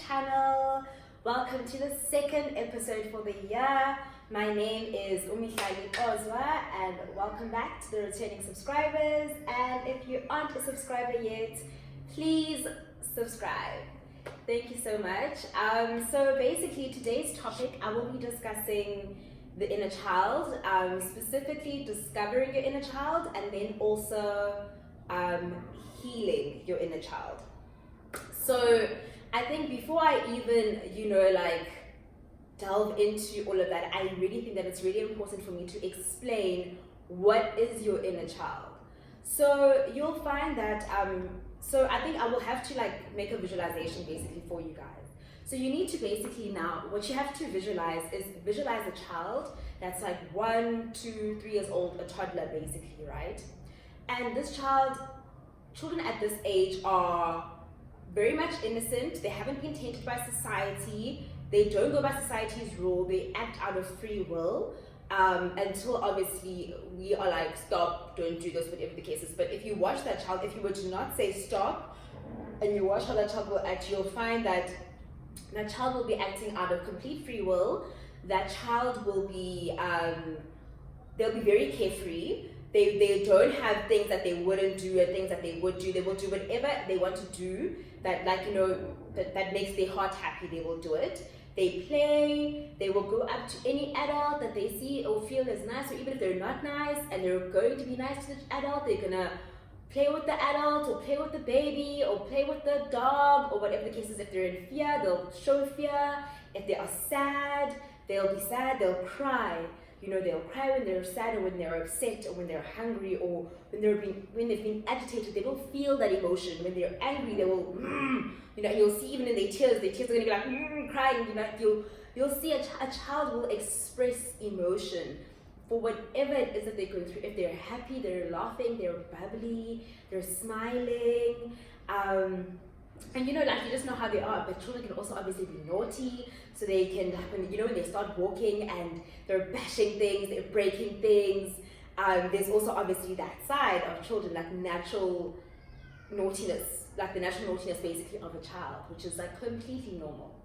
channel. Welcome to the second episode for the year. My name is mihlalixo and welcome back to the returning subscribers. And if you aren't a subscriber yet, please subscribe. Thank you so much. So basically today's topic, I will be discussing the inner child, specifically discovering your inner child, and then also healing your inner child. So I think before I even, delve into all of that, I really think that it's really important for me to explain what is your inner child. So you'll find that, so I think I will have to make a visualization basically for you guys. So you need to basically now, what you have to visualize is visualize a child that's 1, 2, 3 years old, a toddler basically, right? And this children at this age are very much innocent. They haven't been tainted by society. They don't go by society's rule. They act out of free will until obviously we are stop, don't do this, whatever the case is. But if you watch that child, if you were to not say stop and you watch how that child will act, you'll find that that child will be acting out of complete free will. That child will be, they'll be very carefree. They don't have things that they wouldn't do and things that they would do. They will do whatever they want to do that that makes their heart happy. They will do it. They play. They will go up to any adult that they see or feel is nice, or even if they're not nice and they're going to be nice to the adult, they're gonna play with the adult or play with the baby or play with the dog or whatever the case is. If they're in fear, they'll show fear. If they are sad, they'll be sad. They'll cry. They'll cry when they're sad or when they're upset or when they're hungry or when they've been agitated. They will feel that emotion. When they're angry, they will, you'll see even in their tears are going to be crying. You'll see a child will express emotion for whatever it is that they're going through. If they're happy, they're laughing, they're bubbly, they're smiling. And you just know how they are, but children can also obviously be naughty, so they can happen, when they start walking and they're bashing things, they're breaking things. There's also obviously that side of children, natural naughtiness, the natural naughtiness basically of a child, which is completely normal.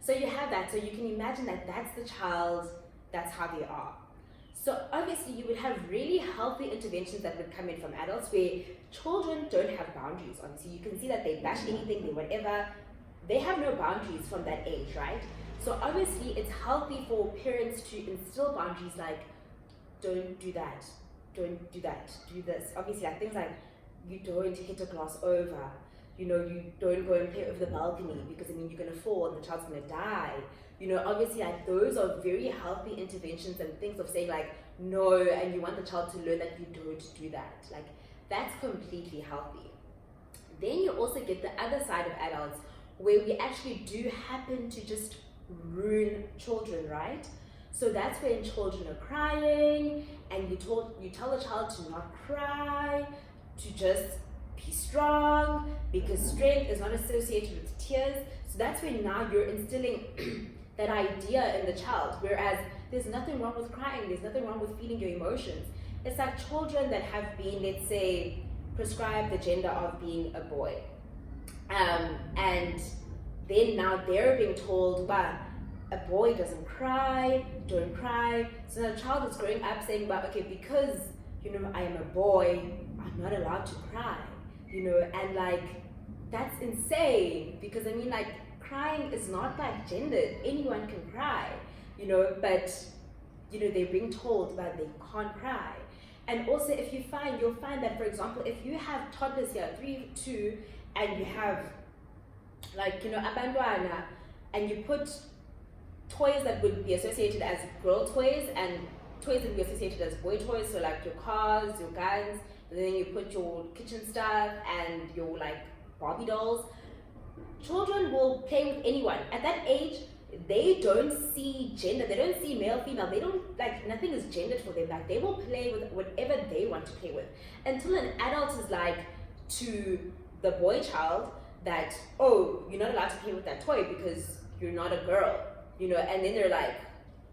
So you have that, so you can imagine that that's the child, that's how they are. So obviously you would have really healthy interventions that would come in from adults where children don't have boundaries. Obviously you can see that they bash anything, they whatever. They have no boundaries from that age, right? So obviously it's healthy for parents to instill boundaries don't do that, don't do that, do this. Obviously things like you don't hit a glass over, you don't go and play over the balcony because you're gonna fall and the child's gonna die. Obviously those are very healthy interventions and things of saying no, and you want the child to learn that you don't do that. That's completely healthy. Then you also get the other side of adults where we actually do happen to just ruin children, right? So that's when children are crying and you tell the child to not cry, to just be strong, because strength is not associated with tears. So that's when now you're instilling that idea in the child, whereas there's nothing wrong with crying, there's nothing wrong with feeling your emotions. It's children that have been, let's say, prescribed the gender of being a boy. And then now they're being told, well, a boy doesn't cry, don't cry. So now the child is growing up saying, well, okay, because, I am a boy, I'm not allowed to cry, and that's insane, because crying is not gendered. Anyone can cry, but they're being told that they can't cry. And also you'll find that, for example, if you have toddlers here, 3, 2, and you have abantwana, and you put toys that would be associated as girl toys and toys that would be associated as boy toys, so your cars, your guns, and then you put your kitchen stuff and your Barbie dolls. Children will play with anyone. At that age, they don't see gender, they don't see male, female, they don't, nothing is gendered for them. They will play with whatever they want to play with. Until an adult is to the boy child that, oh, you're not allowed to play with that toy because you're not a girl, and then they're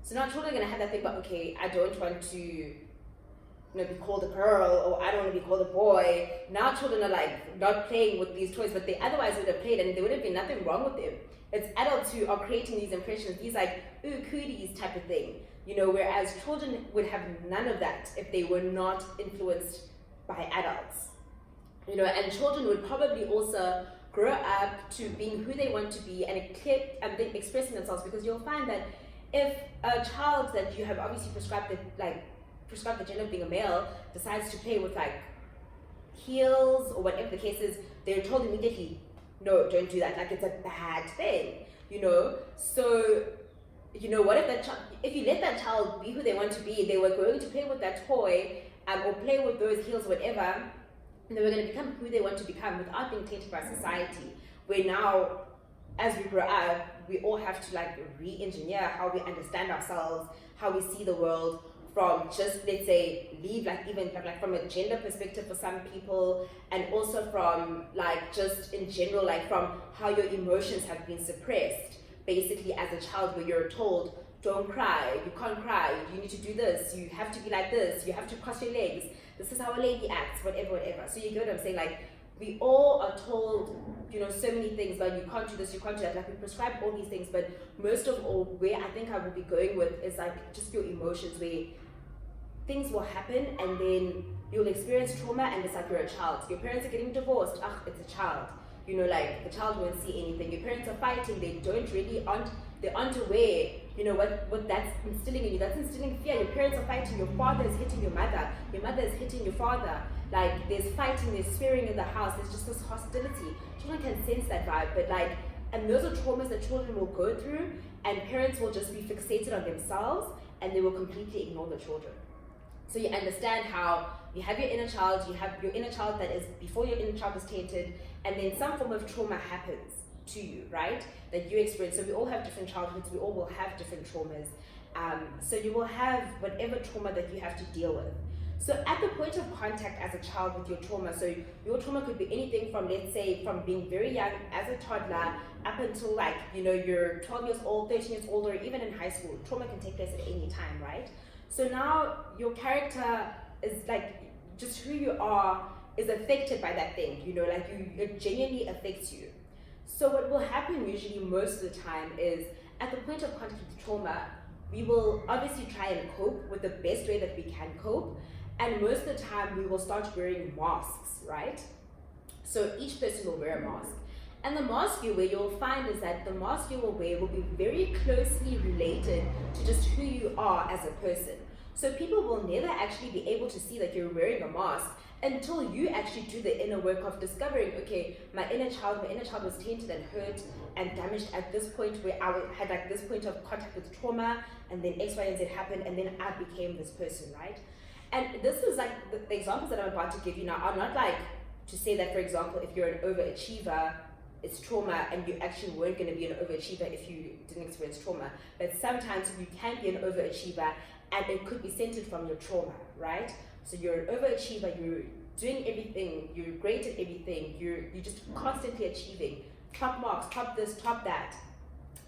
so now children are gonna have that thing about, okay, I don't want to be called a girl, or I don't want to be called a boy. Now children are not playing with these toys, but they otherwise would have played and there would have been nothing wrong with them. It's adults who are creating these impressions, these like ooh cooties type of thing, whereas children would have none of that if they were not influenced by adults. And children would probably also grow up to being who they want to be and then expressing themselves, because you'll find that if a child that you have obviously prescribed the gender of being a male decides to play with like heels or whatever the case is, they're told immediately, no, don't do that, like it's a bad thing, so what if that child, if you let that child be who they want to be, they were going to play with that toy or play with those heels or whatever, and they were going to become who they want to become without being tainted by society, where now as we grow up we all have to like re-engineer how we understand ourselves, how we see the world, from just, let's say, leave like even like from a gender perspective for some people, and also from like just in general, like from how your emotions have been suppressed basically as a child, where you're told don't cry, you can't cry, you need to do this, you have to be like this, you have to cross your legs, this is how a lady acts, whatever. So you get what I'm saying? Like we all are told, so many things, but you can't do this, you can't do that. Like we prescribe all these things, but most of all, where I think I will be going with is like just your emotions, where things will happen and then you'll experience trauma, and it's like you're a child. Your parents are getting divorced, it's a child. Like the child won't see anything. Your parents are fighting, they aren't aware, what that's instilling in you. That's instilling fear. Your parents are fighting, your father is hitting your mother is hitting your father. Like there's fighting, there's swearing in the house, there's just this hostility. Children can sense that vibe, but and those are traumas that children will go through, and parents will just be fixated on themselves and they will completely ignore the children. So you understand how you have your inner child, you have your inner child that is before your inner child is tainted, and then some form of trauma happens to you, right? That you experience. So we all have different childhoods, we all will have different traumas. So you will have whatever trauma that you have to deal with. So at the point of contact as a child with your trauma, so your trauma could be anything from, let's say, from being very young as a toddler up until you're 12 years old, 13 years old, or even in high school. Trauma can take place at any time, right? So now your character is just who you are is affected by that thing, it genuinely affects you. So what will happen usually most of the time is at the point of contact with trauma, we will obviously try and cope with the best way that we can cope. And most of the time we will start wearing masks, right? So each person will wear a mask. And the mask you wear, you'll find is that the mask you will wear will be very closely related to just who you are as a person. So people will never actually be able to see that you're wearing a mask until you actually do the inner work of discovering, okay, my inner child was tainted and hurt and damaged at this point, where I had this point of contact with trauma, and then X, Y, and Z happened, and then I became this person, right? And this is the examples that I'm about to give you now are not to say that, for example, if you're an overachiever, it's trauma, and you actually weren't going to be an overachiever if you didn't experience trauma. But sometimes you can be an overachiever, and it could be centered from your trauma, right? So you're an overachiever, you're doing everything, you're great at everything, you're just constantly achieving, top marks, top this, top that.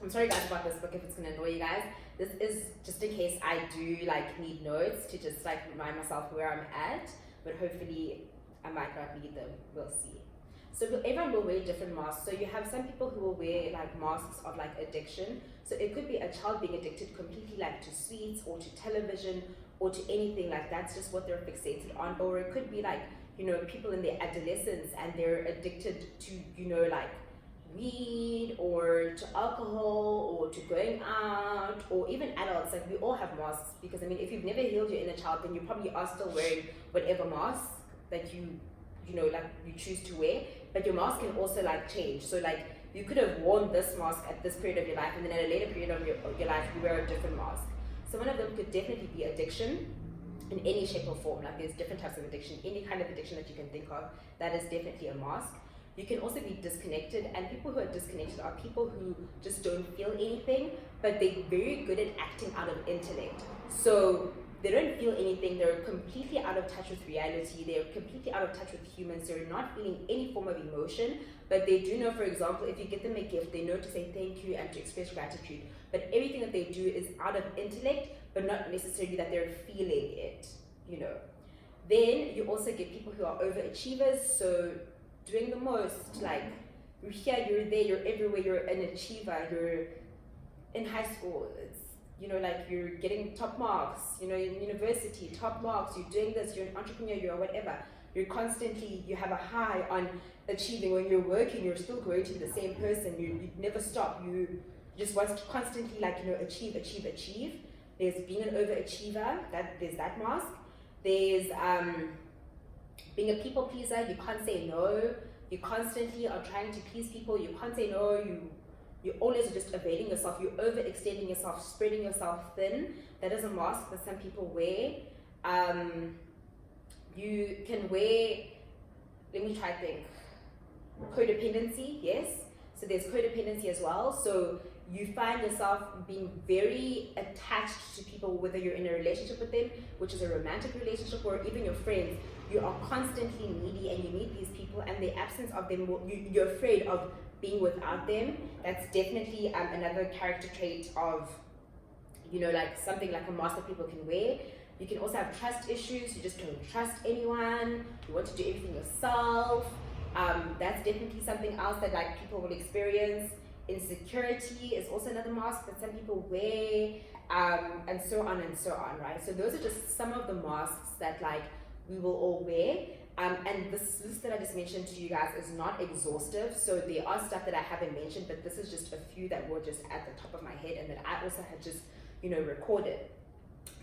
I'm sorry guys about this book if it's gonna annoy you guys. This is just in case I do need notes to just remind myself where I'm at, but hopefully I might not need them, we'll see. So everyone will wear different masks. So you have some people who will wear masks of addiction. So it could be a child being addicted completely to sweets or to television or to anything that's just what they're fixated on. Or it could be people in their adolescence and they're addicted to weed or to alcohol or to going out, or even adults. We all have masks, because if you've never healed your inner child, then you probably are still wearing whatever mask that you choose to wear. But your mask can also change. So you could have worn this mask at this period of your life, and then at a later period of your life you wear a different mask. So one of them could definitely be addiction in any shape or form. There's different types of addiction, any kind of addiction that you can think of, that is definitely a mask. You can also be disconnected, and people who are disconnected are people who just don't feel anything, but they're very good at acting out of intellect. So they don't feel anything, they're completely out of touch with reality, they're completely out of touch with humans, they're not feeling any form of emotion, but they do know, for example, if you get them a gift, they know to say thank you and to express gratitude. But everything that they do is out of intellect, but not necessarily that they're feeling it, Then you also get people who are overachievers, so doing the most, You're here, you're there, you're everywhere, you're an achiever, you're in high school, it's, like you're getting top marks, in university, top marks, you're doing this, you're an entrepreneur, you're whatever. You're constantly, you have a high on achieving. When you're working, you're still growing to be the same person. You never stop. You just want to constantly achieve. There's being an overachiever, there's that mask. There's being a people pleaser. You can't say no. You constantly are trying to please people. You can't say no. You always are just availing yourself. You're overextending yourself, spreading yourself thin. That is a mask that some people wear. You can wear, let me try to think, codependency, yes. So there's codependency as well. So you find yourself being very attached to people, whether you're in a relationship with them, which is a romantic relationship, or even your friends. You are constantly needy and you need these people, and the absence of them, you're afraid of being without them. That's definitely another character trait of, something like a mask that people can wear. You can also have trust issues. You just don't trust anyone. You want to do everything yourself. That's definitely something else that people will experience. Insecurity is also another mask that some people wear, and so on, right? So those are just some of the masks that we will all wear. And this list that I just mentioned to you guys is not exhaustive. So there are stuff that I haven't mentioned, but this is just a few that were just at the top of my head and that I also had just, recorded.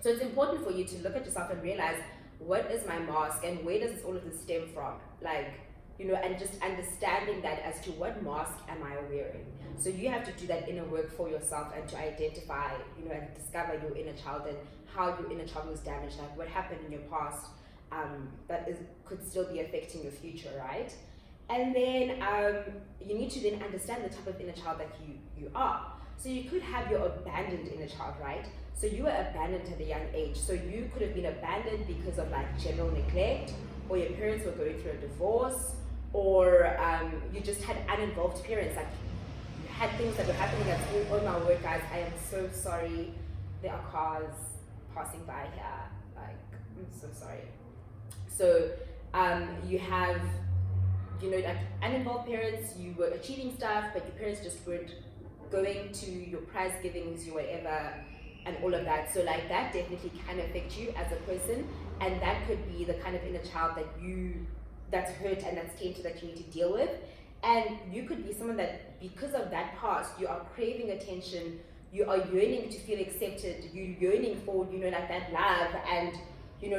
So it's important for you to look at yourself and realize, what is my mask and where does all of this stem from? And just understanding that as to what mask am I wearing. So you have to do that inner work for yourself and to identify, and discover your inner child and how your inner child was damaged, what happened in your past that could still be affecting your future, right? And then you need to then understand the type of inner child that you are. So you could have your abandoned inner child, right? So you were abandoned at a young age. So you could have been abandoned because of general neglect, or your parents were going through a divorce, or you just had uninvolved parents. You had things that were happening at school. Oh my word, guys, I am so sorry. There are cars passing by here. I'm so sorry. So you have, uninvolved parents. You were achieving stuff, but your parents just weren't going to your prize givings, your whatever, and all of that. So that definitely can affect you as a person, and that could be the kind of inner child that's hurt and that's tainted that you need to deal with. And you could be someone that, because of that past, you are craving attention, you are yearning to feel accepted, you're yearning for, that love and,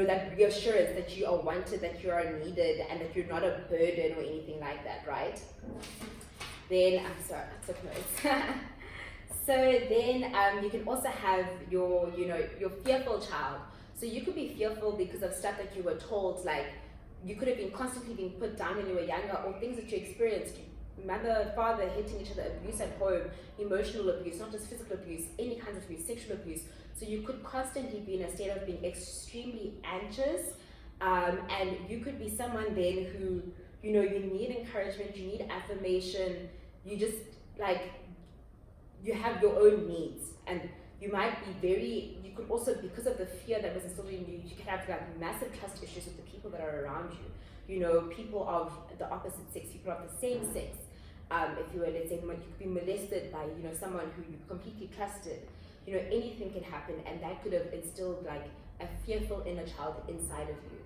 that reassurance that you are wanted, that you are needed, and that you're not a burden or anything like that, right? Then, I'm sorry, I took notes. So then you can also have your fearful child. So you could be fearful because of stuff that you were told, you could have been constantly being put down when you were younger, or things that you experienced, mother, father hitting each other, abuse at home, emotional abuse, not just physical abuse, any kinds of abuse, sexual abuse. So you could constantly be in a state of being extremely anxious, and you could be someone then who, you need encouragement, you need affirmation, you just you have your own needs, and you might be you could also, because of the fear that was instilled in you, you can have massive trust issues with the people that are around you. People of the opposite sex, people of the same sex. If you were, let's say, you could be molested by, someone who you completely trusted. Anything can happen, and that could have instilled a fearful inner child inside of you.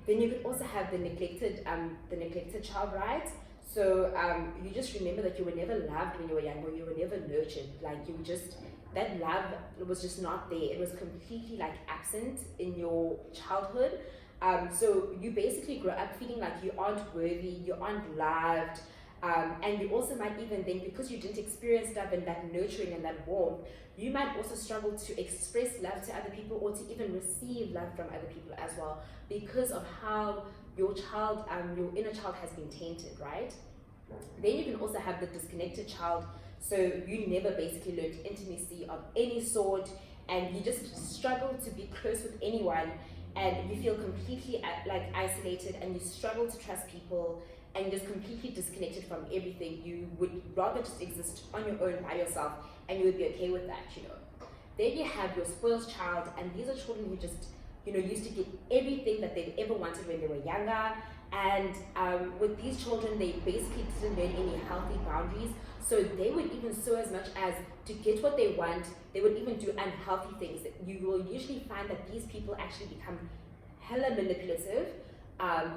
Then you could also have the neglected child, right? So you just remember that you were never loved when you were younger, you were never nurtured. That love was just not there. It was completely absent in your childhood. So you basically grow up feeling like you aren't worthy, you aren't loved, and you also might even think, because you didn't experience love and that nurturing and that warmth, you might also struggle to express love to other people, or to even receive love from other people as well, because of how your inner child has been tainted, right? Then you can also have the disconnected child. So you never basically learned intimacy of any sort, and you just struggle to be close with anyone, and you feel completely isolated, and you struggle to trust people, and you're just completely disconnected from everything. You would rather just exist on your own by yourself, and you would be okay with that, Then you have your spoiled child, and these are children who just used to get everything that they'd ever wanted when they were younger. And with these children, they basically didn't learn any healthy boundaries. So they would even so as much as to get what they want, they would even do unhealthy things. You will usually find that these people actually become hella manipulative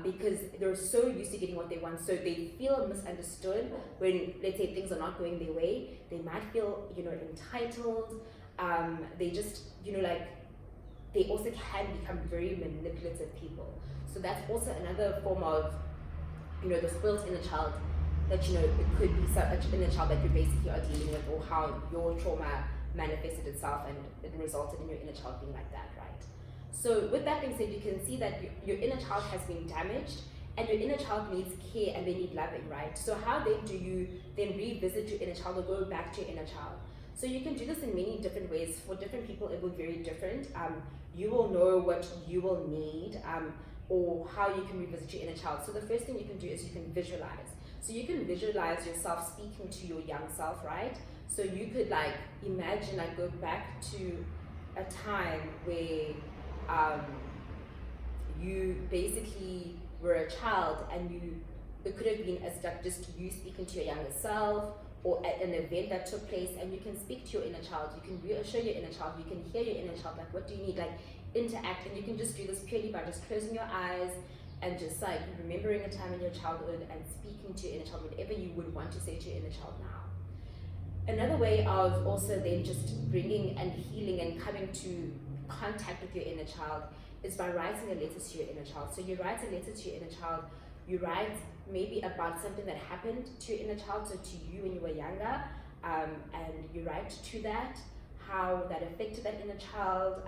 because they're so used to getting what they want. So they feel misunderstood when, let's say, things are not going their way. They might feel, entitled. They just, they also can become very manipulative people. So that's also another form of, the spoiled inner child that, it could be such inner child that you basically are dealing with, or how your trauma manifested itself and it resulted in your inner child being like that, right? So with that being said, you can see that your inner child has been damaged and your inner child needs care and they need loving, right? So how then do you then revisit your inner child or go back to your inner child? So you can do this in many different ways. For different people, it will be very different. You will know what you will need or how you can revisit your inner child. So the first thing you can do is you can visualize. So you can visualize yourself speaking to your young self, right? So you could imagine, go back to a time where you basically were a child and it could have been as just you speaking to your younger self, or at an event that took place, and you can speak to your inner child, you can reassure your inner child, you can hear your inner child, what do you need, interact. And you can just do this purely by just closing your eyes and just remembering a time in your childhood and speaking to your inner child, whatever you would want to say to your inner child now. Another way of also then just bringing and healing and coming to contact with your inner child is by writing a letter to your inner child. So you write a letter to your inner child, you write maybe about something that happened to your inner child, so to you when you were younger, and you write to that, how that affected that inner child,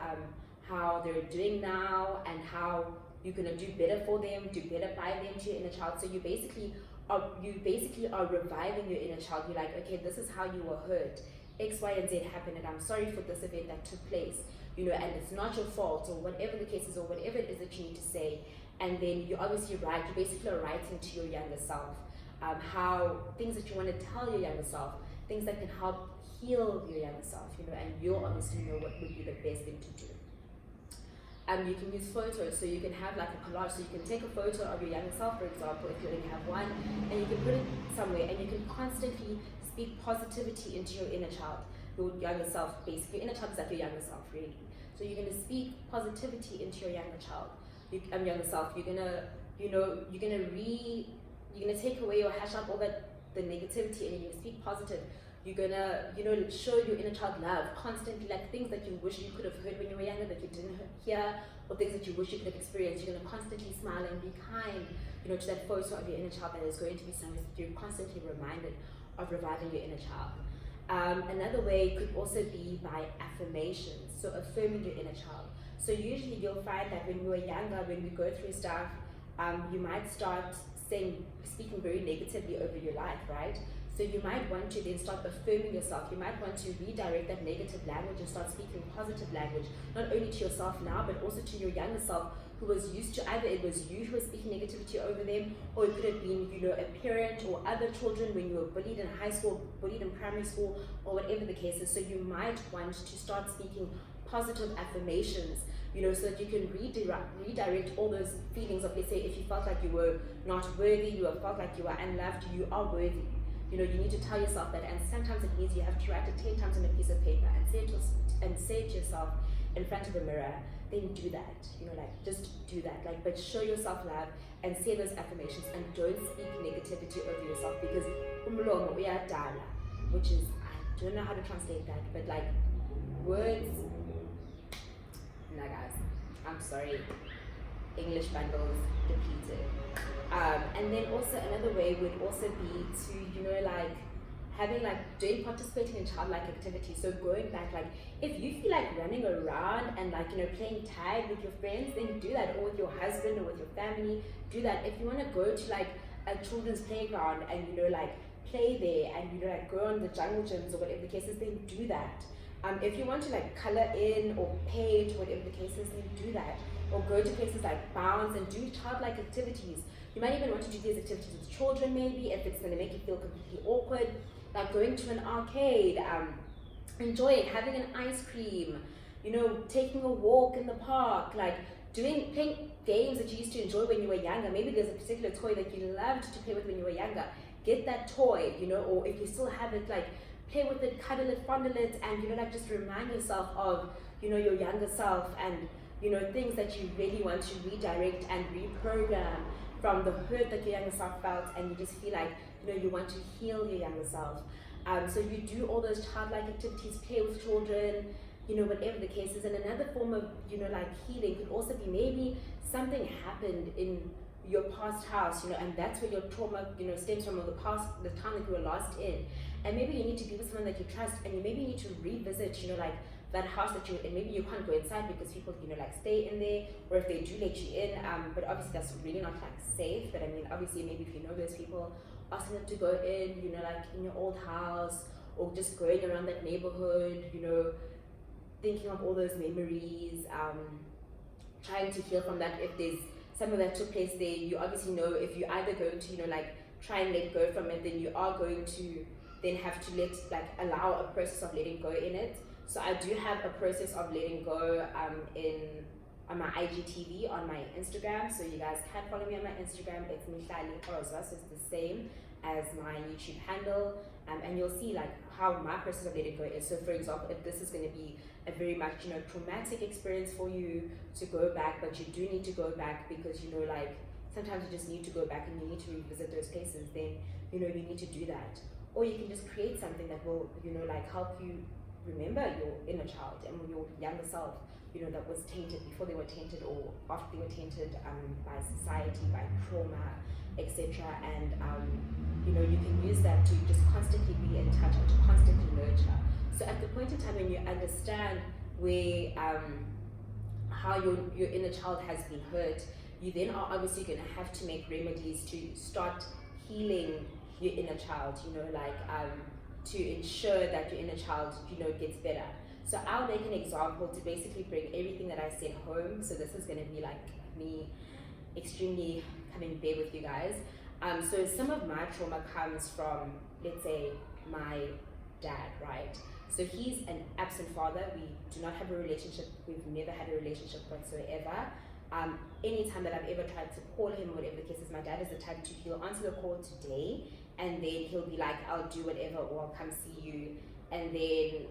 how they're doing now, and how you're gonna do better for them, do better by them to your inner child. So you basically are reviving your inner child. You're like, okay, this is how you were hurt. X, Y, and Z happened, and I'm sorry for this event that took place, and it's not your fault, or whatever the case is, or whatever it is that you need to say. And then you obviously write, you basically are writing to your younger self, how things that you want to tell your younger self, things that can help heal your younger self, and you'll obviously know what would be the best thing to do. You can use photos, so you can have a collage, so you can take a photo of your younger self, for example, if you only have one, and you can put it somewhere, and you can constantly speak positivity into your inner child, your younger self. Basically, your inner child is like your younger self, really. So you're going to speak positivity into your younger child, younger self. You're gonna, you're gonna take away or hash up all the negativity, and you're gonna speak positive. You're gonna, show your inner child love constantly, things that you wish you could have heard when you were younger that you didn't hear, or things that you wish you could have experienced. You're gonna constantly smile and be kind, to that photo of your inner child that is going to be something that you're constantly reminded of, reviving your inner child. Another way could also be by affirmations, so affirming your inner child. So usually you'll find that when we were younger, when we go through stuff, you might start speaking very negatively over your life, right? So you might want to then start affirming yourself. You might want to redirect that negative language and start speaking positive language, not only to yourself now, but also to your younger self, who was used to, either it was you who was speaking negativity over them, or it could have been, a parent or other children when you were bullied in high school, bullied in primary school, or whatever the case is. So you might want to start speaking positive affirmations, so that you can redirect all those feelings of, let's say, if you felt like you were not worthy, you felt like you were unloved, you are worthy. You need to tell yourself that, and sometimes it means you have to write it 10 times on a piece of paper and say it to yourself in front of the mirror. Then do that, just do that, but show yourself love and say those affirmations, and don't speak negativity over yourself, because umlomo uyadala, which is, I don't know how to translate that, but words, nah guys, I'm sorry, English bundles depleted. And then also another way would also be to, having doing participating in childlike activities. So going back, if you feel like running around and playing tag with your friends, then do that, or with your husband or with your family, do that. If you want to go to a children's playground and play there, and go on the jungle gyms or whatever the case is, then do that. If you want to color in or paint, whatever the case is, then do that. Or go to places like Bounds and do childlike activities. You might even want to do these activities with children, maybe, if it's going to make you feel completely awkward, like going to an arcade, enjoying, having an ice cream, you know, taking a walk in the park, like playing games that you used to enjoy when you were younger. Maybe there's a particular toy that you loved to play with when you were younger. Get that toy, you know, or if you still have it, like play with it, cuddle it, fondle it, and you know, like just remind yourself of, you know, your younger self, and you know, things that you really want to redirect and reprogram from the hurt that your younger self felt, and you just feel like, you know, you want to heal your younger self. So you do all those childlike activities, play with children, you know, whatever the case is. And another form of, you know, like healing could also be maybe something happened in your past house, you know, and that's where your trauma, you know, stems from, the past, the time that you were lost in. And maybe you need to be with someone that you trust, and you maybe need to revisit, you know, like that house that you're in. Maybe you can't go inside because people, you know, like stay in there, or if they do let you in, but obviously that's really not like safe. But I mean, obviously maybe if you know those people, asking them to go in, you know, like in your old house, or just going around that neighborhood, you know, thinking of all those memories, trying to heal from that. If there's something that took place there, you obviously know if you're either going to, you know, like try and let go from it, then you are going to then have to allow a process of letting go in it. So I do have a process of letting go on my IGTV, on my Instagram. So you guys can follow me on my Instagram. It's mihlalixo, so it's the same as my YouTube handle. And you'll see like how my process of letting go is. So for example, if this is going to be a very much, you know, traumatic experience for you to go back, but you do need to go back because, you know, like sometimes you just need to go back and you need to revisit those places, then, you know, you need to do that. Or you can just create something that will, you know, like help you remember your inner child and your younger self, you know, that was tainted before they were tainted, or after they were tainted by society, by trauma, etc. And you know, you can use that to just constantly be in touch and to constantly nurture. So at the point in time when you understand where how your inner child has been hurt, you then are obviously going to have to make remedies to start healing your inner child, you know, like to ensure that your inner child, you know, gets better. So I'll make an example to basically bring everything that I said home. So this is going to be like me extremely coming there with you guys. So some of my trauma comes from, let's say, my dad, right? So he's an absent father. We do not have a relationship. We've never had a relationship whatsoever. Anytime that I've ever tried to call him, whatever the case is, my dad is the type to, he'll answer the call today, and then he'll be like, I'll do whatever, or I'll come see you. And then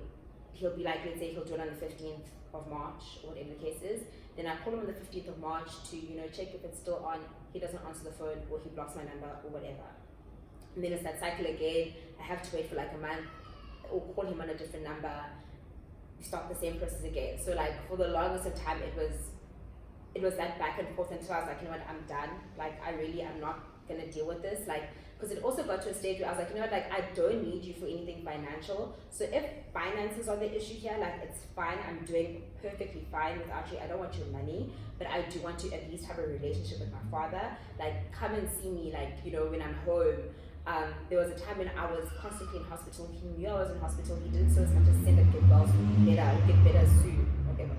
he'll be like, let's say he'll do it on the 15th of March, or whatever the case is. Then I call him on the 15th of March to, you know, check if it's still on. He doesn't answer the phone, or he blocks my number, or whatever. And then it's that cycle again. I have to wait for like a month, or call him on a different number, start the same process again. So like for the longest of time, it was that back and forth until I was like, you know what, I'm done. Like I really am not gonna deal with this. Like, because it also got to a stage where I was like, you know what, like I don't need you for anything financial. So if finances are the issue here, like it's fine. I'm doing perfectly fine without you. I don't want your money, but I do want to at least have a relationship with my father. Like come and see me, like, you know, when I'm home. There was a time when I was constantly in hospital. He knew I was in hospital. He didn't so as much as say that get well soon, get better soon, whatever.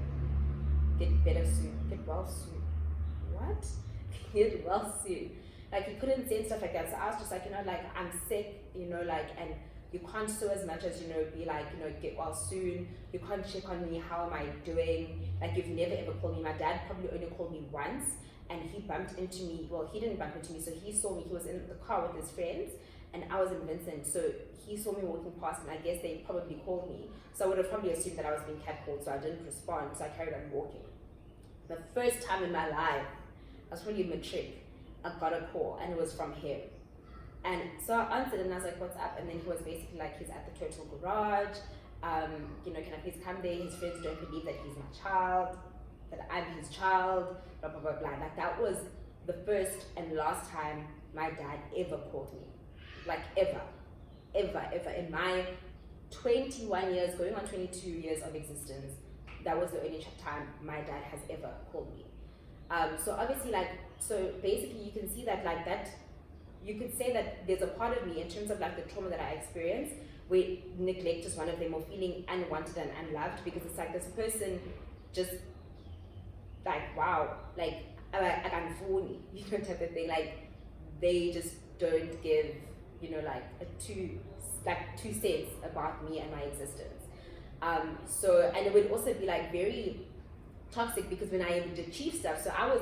Get better soon, get well soon. What? Get well soon. Like he couldn't say stuff like that. So I was just like, you know, like I'm sick, you know, like, and you can't so as much as, you know, be like, you know, get well soon. You can't check on me. How am I doing? Like you've never ever called me. My dad probably only called me once. And he bumped into me. Well, he didn't bump into me, so he saw me. He was in the car with his friends, and I was in Vincent. So he saw me walking past, and I guess they probably called me. So I would have probably assumed that I was being catcalled, so I didn't respond. So I carried on walking. The first time in my life, I was probably matric, I got a call, and it was from him. And so I answered, and I was like, "What's up?" And then he was basically like, "He's at the Total Garage. You know, can I please come there? His friends don't believe that he's my child, that I'm his child, blah, blah, blah, blah." Like that was the first and last time my dad ever called me. Like ever. In my 21 years, going on 22 years of existence, that was the only time my dad has ever called me. So obviously like, so basically you can see that like that, you could say that there's a part of me in terms of like the trauma that I experienced where neglect is one of them, or feeling unwanted and unloved, because it's like this person just like, wow, like I can fool, you know, type of thing. Like they just don't give, you know, like two cents about me and my existence. So, and it would also be like very toxic because when I would achieve stuff, so I was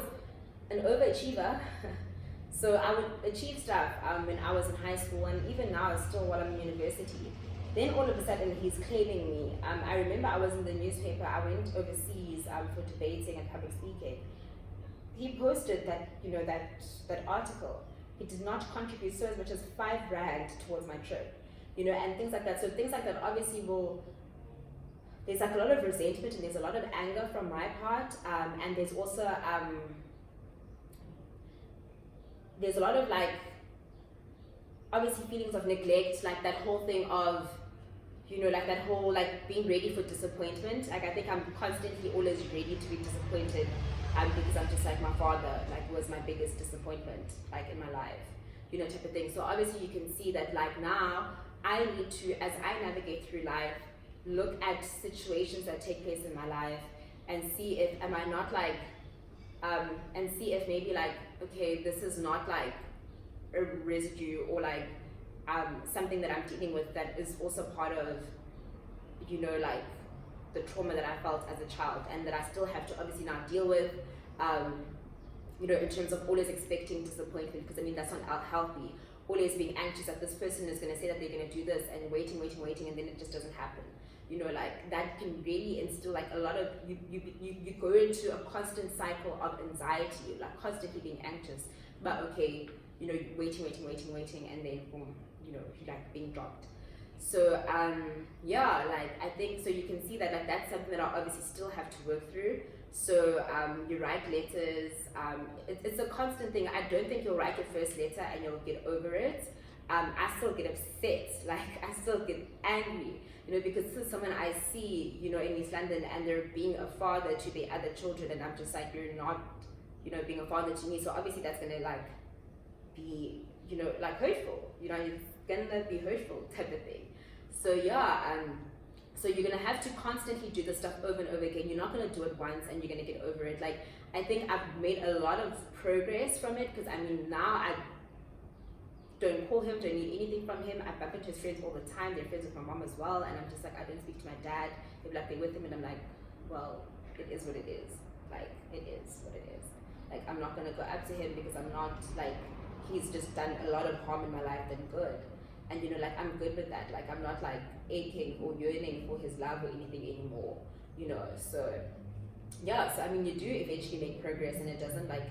an overachiever. So I would achieve stuff when I was in high school, and even now still while I'm in university. Then all of a sudden he's claiming me. I remember I was in the newspaper, I went overseas for debating and public speaking. He posted that, that article. He did not contribute so as much as R5 towards my trip, and things like that. So things like that obviously there's like a lot of resentment and there's a lot of anger from my part, and there's also there's a lot of like obviously feelings of neglect, like that whole thing of like that whole like being ready for disappointment. Like I think I'm constantly always ready to be disappointed, because I'm just like my father like was my biggest disappointment like in my life, type of thing. So obviously you can see that like now I need to, as I navigate through life, look at situations that take place in my life and see if am I not like and see if maybe like, okay, this is not like a residue or like something that I'm dealing with that is also part of like the trauma that I felt as a child, and that I still have to obviously now deal with, in terms of always expecting disappointment, because I mean that's not healthy. Always being anxious that this person is going to say that they're going to do this, and waiting, and then it just doesn't happen. Like that can really instill like a lot of you go into a constant cycle of anxiety, like constantly being anxious, but okay, waiting, and then boom, like being dropped. So yeah, like I think so you can see that like that's something that I obviously still have to work through. So you write letters, it's a constant thing. I don't think you'll write your first letter and you'll get over it. I still get upset, like I still get angry, because this is someone I see, in East London, and they're being a father to their other children, and I'm just like, you're not, being a father to me. So obviously that's gonna like be, like hurtful, it's gonna be hurtful type of thing. So yeah, so you're gonna have to constantly do this stuff over and over again. You're not gonna do it once and you're gonna get over it. Like I think I've made a lot of progress from it, because I mean now I don't call him, don't need anything from him. I bump into his friends all the time. They're friends with my mom as well, and I'm just like, I don't speak to my dad. They're like, they're with him, and I'm like, well, it is what it is. Like it is what it is. Like I'm not gonna go up to him because I'm not like, he's just done a lot of harm in my life than good. And like I'm good with that. Like I'm not like aching or yearning for his love or anything anymore. So yeah, so I mean you do eventually make progress, and it doesn't like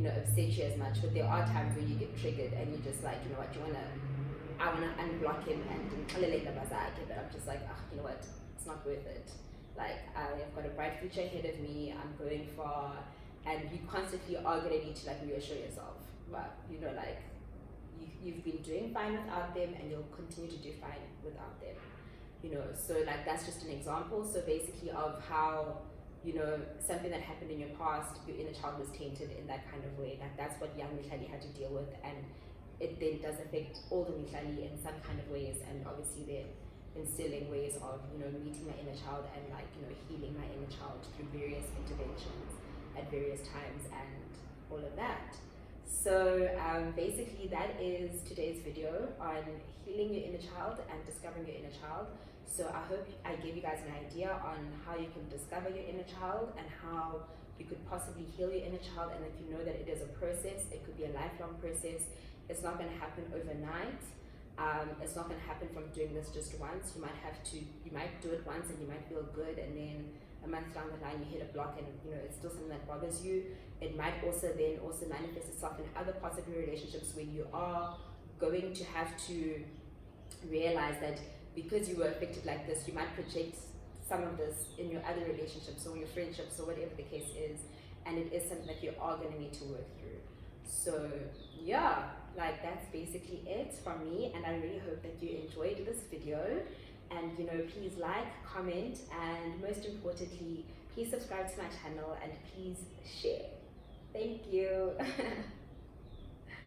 upset you as much, but there are times where you get triggered and you're just like, I wanna unblock him and but I'm just like, you know what, it's not worth it. Like I've got a bright future ahead of me, I'm going far, and you constantly are gonna need to like reassure yourself, but like you've been doing fine without them, and you'll continue to do fine without them. So like that's just an example. So basically of how something that happened in your past, your inner child was tainted in that kind of way. Like that's what young Mihlali had to deal with, and it then does affect all the Mihlali in some kind of ways. And obviously they're instilling ways of meeting my inner child and like healing my inner child through various interventions at various times and all of that. So basically that is today's video on healing your inner child and discovering your inner child. So I hope I gave you guys an idea on how you can discover your inner child and how you could possibly heal your inner child, and that you know that it is a process. It could be a lifelong process. It's not going to happen overnight. It's not going to happen from doing this just once. You might do it once and you might feel good, and then a month down the line you hit a block and it's still something that bothers you. It might also manifest itself in other parts of your relationships where you are going to have to realize that because you were affected like this, you might project some of this in your other relationships or your friendships or whatever the case is, and it is something that you are going to need to work through. So yeah, like that's basically it from me, and I really hope that you enjoyed this video. And please like, comment, and most importantly, please subscribe to my channel and please share. Thank you.